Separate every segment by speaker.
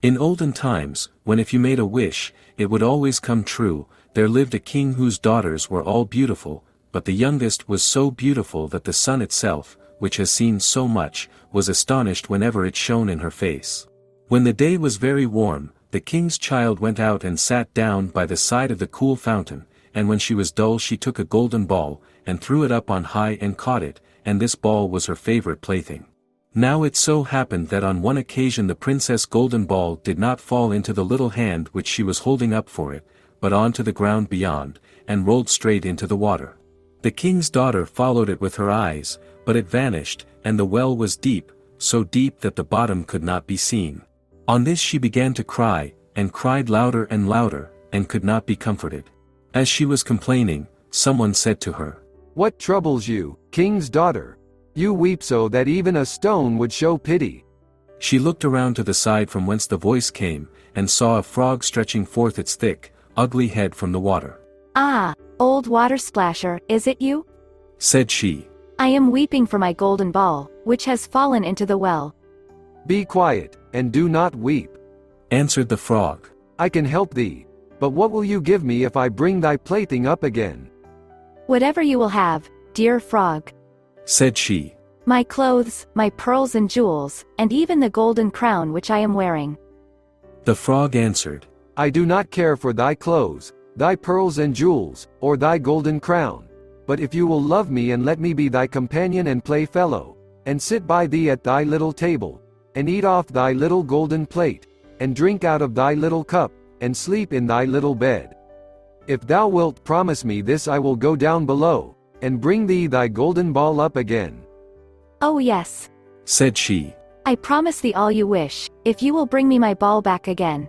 Speaker 1: In olden times, when if you made a wish, it would always come true, there lived a king whose daughters were all beautiful, but the youngest was so beautiful that the sun itself, which has seen so much, was astonished whenever it shone in her face. When the day was very warm, the king's child went out and sat down by the side of the cool fountain, and when she was dull she took a golden ball, and threw it up on high and caught it, and this ball was her favorite plaything. Now it so happened that on one occasion the princess' golden ball did not fall into the little hand which she was holding up for it, but on to the ground beyond, and rolled straight into the water. The king's daughter followed it with her eyes, but it vanished, and the well was deep, so deep that the bottom could not be seen. On this she began to cry, and cried louder and louder, and could not be comforted. As she was complaining, someone said to her,
Speaker 2: "What troubles you, king's daughter? You weep so that even a stone would show pity."
Speaker 1: She looked around to the side from whence the voice came, and saw a frog stretching forth its thick, ugly head from the water.
Speaker 3: "Ah, old water splasher, is it you?"
Speaker 1: said she.
Speaker 3: "I am weeping for my golden ball, which has fallen into the well."
Speaker 2: "Be quiet, and do not weep,"
Speaker 1: answered the frog.
Speaker 2: "I can help thee. But what will you give me if I bring thy plaything up again?"
Speaker 3: "Whatever you will have, dear frog,"
Speaker 1: said she.
Speaker 3: "My clothes, my pearls and jewels, and even the golden crown which I am wearing."
Speaker 1: The frog answered,
Speaker 2: "I do not care for thy clothes, thy pearls and jewels, or thy golden crown. But if you will love me and let me be thy companion and playfellow, and sit by thee at thy little table, and eat off thy little golden plate, and drink out of thy little cup, and sleep in thy little bed. If thou wilt promise me this, I will go down below, and bring thee thy golden ball up again."
Speaker 3: "Oh yes,"
Speaker 1: said she.
Speaker 3: "I promise thee all you wish, if you will bring me my ball back again."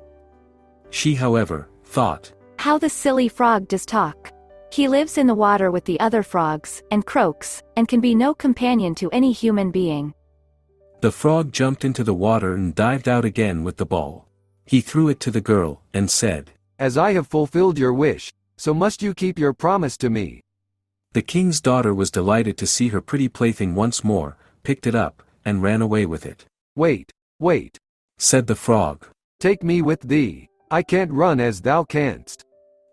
Speaker 1: She however, thought,
Speaker 3: "How the silly frog does talk. He lives in the water with the other frogs, and croaks, and can be no companion to any human being."
Speaker 1: The frog jumped into the water and dived out again with the ball. He threw it to the girl, and said,
Speaker 2: "As I have fulfilled your wish, so must you keep your promise to me."
Speaker 1: The king's daughter was delighted to see her pretty plaything once more, picked it up, and ran away with it.
Speaker 2: "Wait, wait,"
Speaker 1: said the frog.
Speaker 2: "Take me with thee. I can't run as thou canst."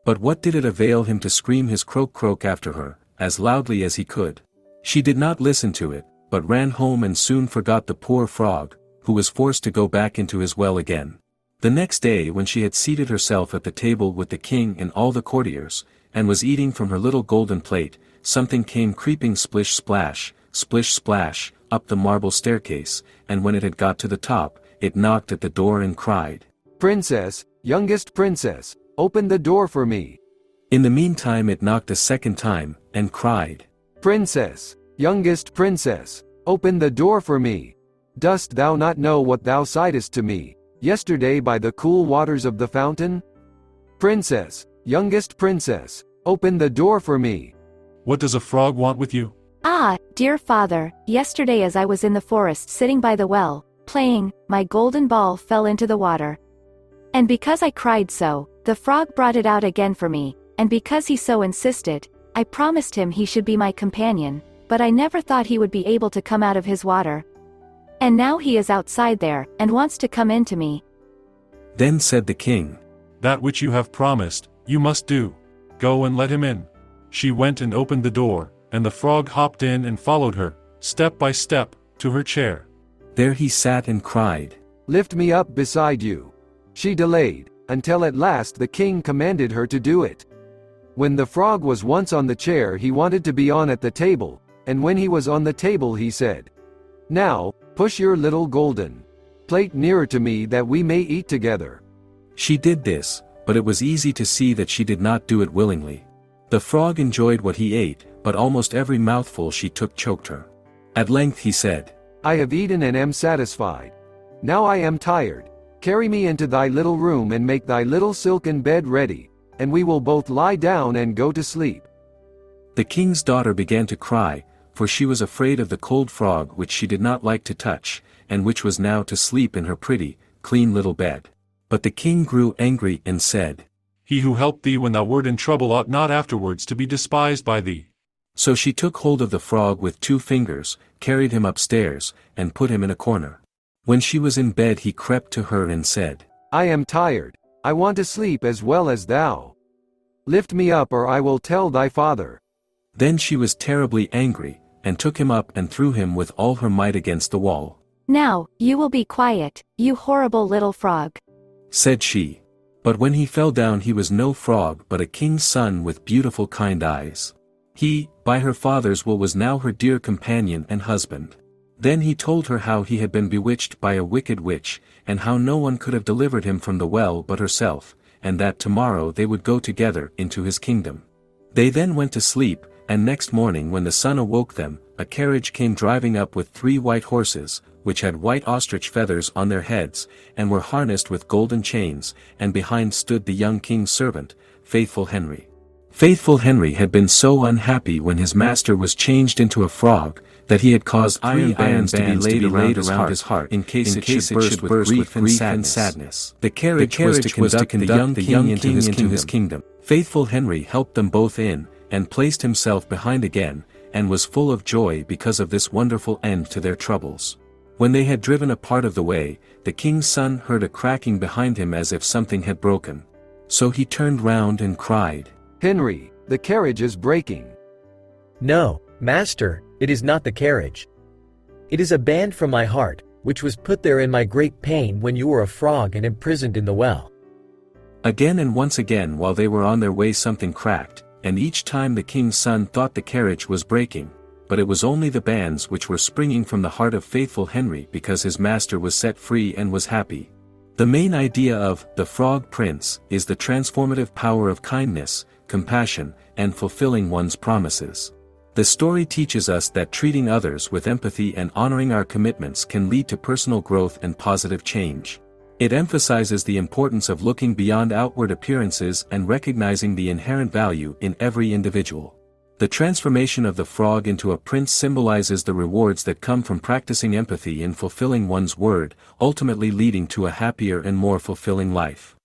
Speaker 1: But what did it avail him to scream his croak-croak after her, as loudly as he could? She did not listen to it, but ran home and soon forgot the poor frog, who was forced to go back into his well again. The next day when she had seated herself at the table with the king and all the courtiers, and was eating from her little golden plate, something came creeping splish-splash, up the marble staircase, and when it had got to the top, it knocked at the door and cried,
Speaker 2: "Princess, youngest princess, open the door for me."
Speaker 1: In the meantime it knocked a second time, and cried,
Speaker 2: "Princess, youngest princess, open the door for me. Dost thou not know what thou sightest to me yesterday by the cool waters of the fountain? Princess, youngest princess, open the door for me."
Speaker 4: "What does a frog want with you?"
Speaker 3: "Ah, dear father, yesterday as I was in the forest sitting by the well, playing, my golden ball fell into the water. And because I cried so, the frog brought it out again for me, and because he so insisted, I promised him he should be my companion, but I never thought he would be able to come out of his water. And now he is outside there, and wants to come in to me."
Speaker 1: Then said the king,
Speaker 4: "That which you have promised, you must do. Go and let him in." She went and opened the door, and the frog hopped in and followed her, step by step, to her chair.
Speaker 1: There he sat and cried,
Speaker 2: "Lift me up beside you." She delayed, until at last the king commanded her to do it. When the frog was once on the chair he wanted to be on at the table, and when he was on the table he said, "Now, push your little golden plate nearer to me that we may eat together."
Speaker 1: She did this, but it was easy to see that she did not do it willingly. The frog enjoyed what he ate, but almost every mouthful she took choked her. At length he said,
Speaker 2: "I have eaten and am satisfied. Now I am tired. Carry me into thy little room and make thy little silken bed ready, and we will both lie down and go to sleep."
Speaker 1: The king's daughter began to cry, for she was afraid of the cold frog which she did not like to touch, and which was now to sleep in her pretty, clean little bed. But the king grew angry and said,
Speaker 4: "He who helped thee when thou wert in trouble ought not afterwards to be despised by thee."
Speaker 1: So she took hold of the frog with 2 fingers, carried him upstairs, and put him in a corner. When she was in bed he crept to her and said,
Speaker 2: I am tired. I want to sleep as well as thou. Lift me up or I will tell thy father.
Speaker 1: Then she was terribly angry, and took him up and threw him with all her might against the wall.
Speaker 3: Now, you will be quiet, you horrible little frog,
Speaker 1: said she. But when he fell down he was no frog but a king's son with beautiful kind eyes. He, by her father's will, was now her dear companion and husband. Then he told her how he had been bewitched by a wicked witch, and how no one could have delivered him from the well but herself, and that tomorrow they would go together into his kingdom. They then went to sleep, and next morning when the sun awoke them, a carriage came driving up with 3 white horses, which had white ostrich feathers on their heads, and were harnessed with golden chains, and behind stood the young king's servant, Faithful Henry. Faithful Henry had been so unhappy when his master was changed into a frog, that he had caused iron bands to be laid around his heart, in case it should burst with grief and sadness. The carriage was to conduct the young king into his kingdom. Faithful Henry helped them both in, and placed himself behind again, and was full of joy because of this wonderful end to their troubles. When they had driven a part of the way, the king's son heard a cracking behind him as if something had broken. So he turned round and cried,
Speaker 2: Henry, the carriage is breaking.
Speaker 5: No, master, it is not the carriage. It is a band from my heart, which was put there in my great pain when you were a frog and imprisoned in the well.
Speaker 1: Again and once again while they were on their way something cracked, and each time the king's son thought the carriage was breaking, but it was only the bands which were springing from the heart of Faithful Henry because his master was set free and was happy. The main idea of The Frog Prince is the transformative power of kindness, compassion, and fulfilling one's promises. The story teaches us that treating others with empathy and honoring our commitments can lead to personal growth and positive change. It emphasizes the importance of looking beyond outward appearances and recognizing the inherent value in every individual. The transformation of the frog into a prince symbolizes the rewards that come from practicing empathy and fulfilling one's word, ultimately leading to a happier and more fulfilling life.